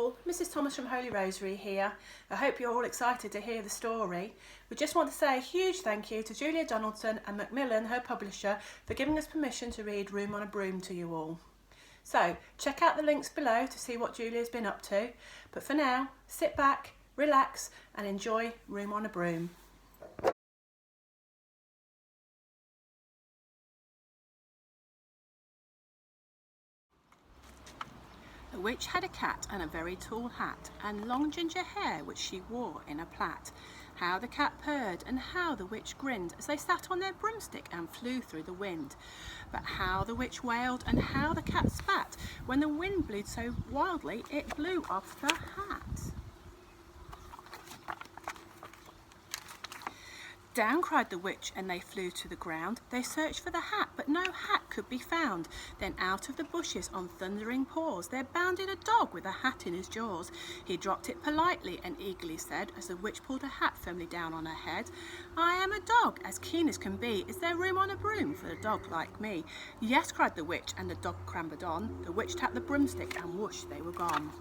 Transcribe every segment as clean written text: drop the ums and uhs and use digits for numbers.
all, Mrs. Thomas from Holy Rosary here. I hope you're all excited to hear the story. We just want to say a huge thank you to Julia Donaldson and Macmillian, her publisher, for giving us permission to read Room on a Broom to you all. So check out the links below to see what Julia's been up to. But for now, sit back, relax and enjoy Room on a Broom. The witch had a cat and a very tall hat, and long ginger hair which she wore in a plait. How the cat purred, and how the witch grinned, as they sat on their broomstick and flew through the wind. But how the witch wailed, and how the cat spat, when the wind blew so wildly it blew off the hat. Down cried the witch, and they flew to the ground. They searched for the hat, but no hat could be found. Then out of the bushes on thundering paws there bounded a dog with a hat in his jaws. He dropped it politely and eagerly said, as the witch pulled a hat firmly down on her head, "I am a dog, as keen as can be. Is there room on a broom for a dog like me?" "Yes," cried the witch, and the dog clambered on. The witch tapped the broomstick, and whoosh, they were gone.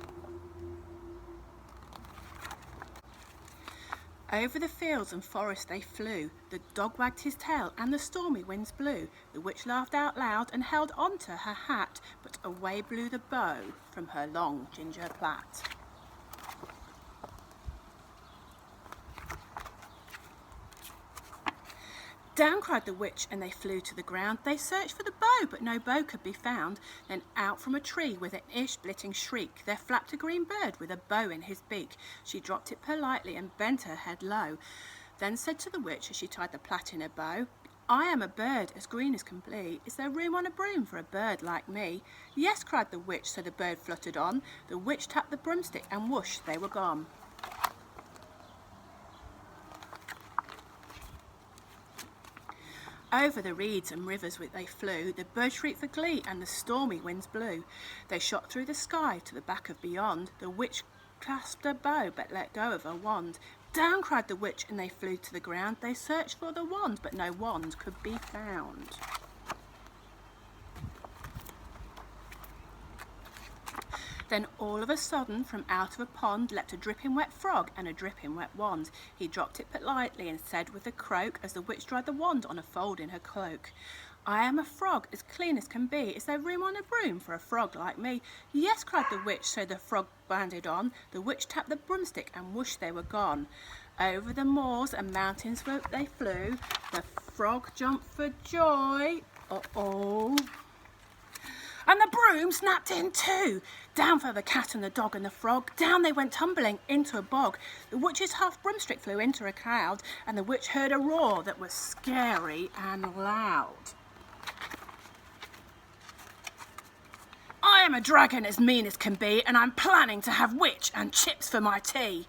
Over the fields and forests they flew. The dog wagged his tail and the stormy winds blew. The witch laughed out loud and held on to her hat, but away blew the bow from her long ginger plait. Down cried the witch, and they flew to the ground. They searched for the bow, but no bow could be found. Then out from a tree with an ear-splitting shriek there flapped a green bird with a bow in his beak. She dropped it politely and bent her head low. Then said to the witch, as she tied the plait in a bow, "I am a bird, as green as can be. Is there room on a broom for a bird like me?" "Yes," cried the witch, so the bird fluttered on. The witch tapped the broomstick, and whoosh, they were gone. Over the reeds and rivers they flew. The birds shrieked for glee, and the stormy winds blew. They shot through the sky to the back of beyond. The witch clasped her bow, but let go of her wand. Down cried the witch, and they flew to the ground. They searched for the wand, but no wand could be found. Then all of a sudden, from out of a pond leapt a dripping wet frog and a dripping wet wand. He dropped it politely and said with a croak, as the witch dried the wand on a fold in her cloak, "I am a frog, as clean as can be. Is there room on a broom for a frog like me?" "Yes," cried the witch, so the frog bounded on. The witch tapped the broomstick, and whoosh, they were gone. Over the moors and mountains they flew. The frog jumped for joy. Uh-oh. And the broom snapped in too. Down fell the cat and the dog and the frog. Down they went tumbling into a bog. The witch's half broomstick flew into a cloud, and the witch heard a roar that was scary and loud. "I am a dragon, as mean as can be, and I'm planning to have witch and chips for my tea."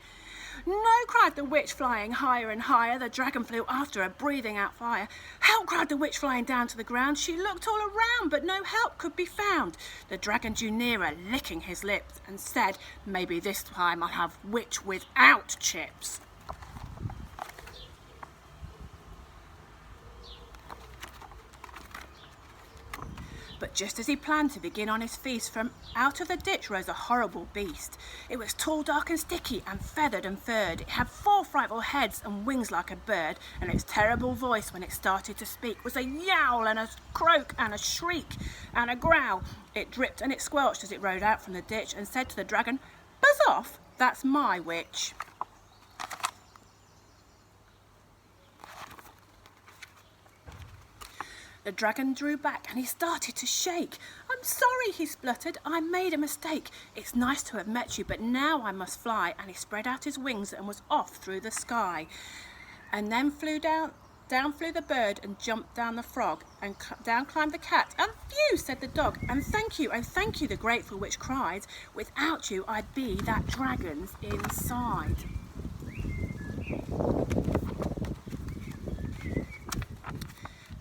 "No," cried the witch, flying higher and higher. The dragon flew after her, breathing out fire. "Help!" cried the witch, flying down to the ground. She looked all around, but no help could be found. The dragon drew nearer, licking his lips, and said, "Maybe this time I'll have witch without chips." But just as he planned to begin on his feast, from out of the ditch rose a horrible beast. It was tall, dark and sticky, and feathered and furred. It had 4 frightful heads and wings like a bird, and its terrible voice when it started to speak was a yowl and a croak and a shriek and a growl. It dripped and it squelched as it rode out from the ditch, and said to the dragon, "Buzz off, that's my witch." The dragon drew back and he started to shake. "I'm sorry," he spluttered. "I made a mistake. It's nice to have met you, but now I must fly." And he spread out his wings and was off through the sky. And then flew down flew the bird, and jumped down the frog, and down climbed the cat. "And phew," said the dog, and thank you," the grateful witch cried. "Without you I'd be that dragon's inside."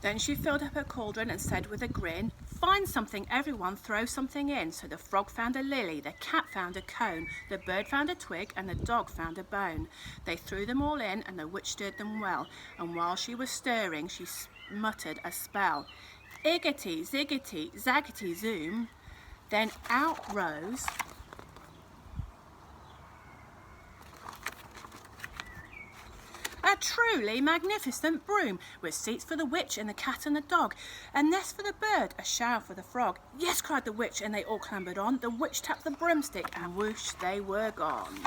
Then she filled up her cauldron and said with a grin, "Find something, everyone, throw something in." So the frog found a lily, the cat found a cone, the bird found a twig, and the dog found a bone. They threw them all in, and the witch stirred them well, and while she was stirring she muttered a spell. Iggity, ziggity, zaggity, zoom. Then out rose A truly magnificent broom, with seats for the witch and the cat and the dog, a nest for the bird, a shower for the frog. Yes, cried the witch, and they all clambered on. The witch tapped the broomstick, and whoosh, they were gone.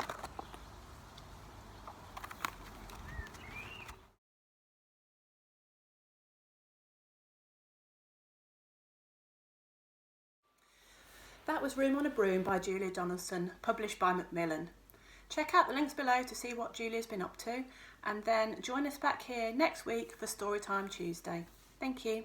That was Room on a Broom by Julia Donaldson, published by Macmillian. Check out the links below to see what Julia's been up to, and then join us back here next week for Storytime Tuesday. Thank you.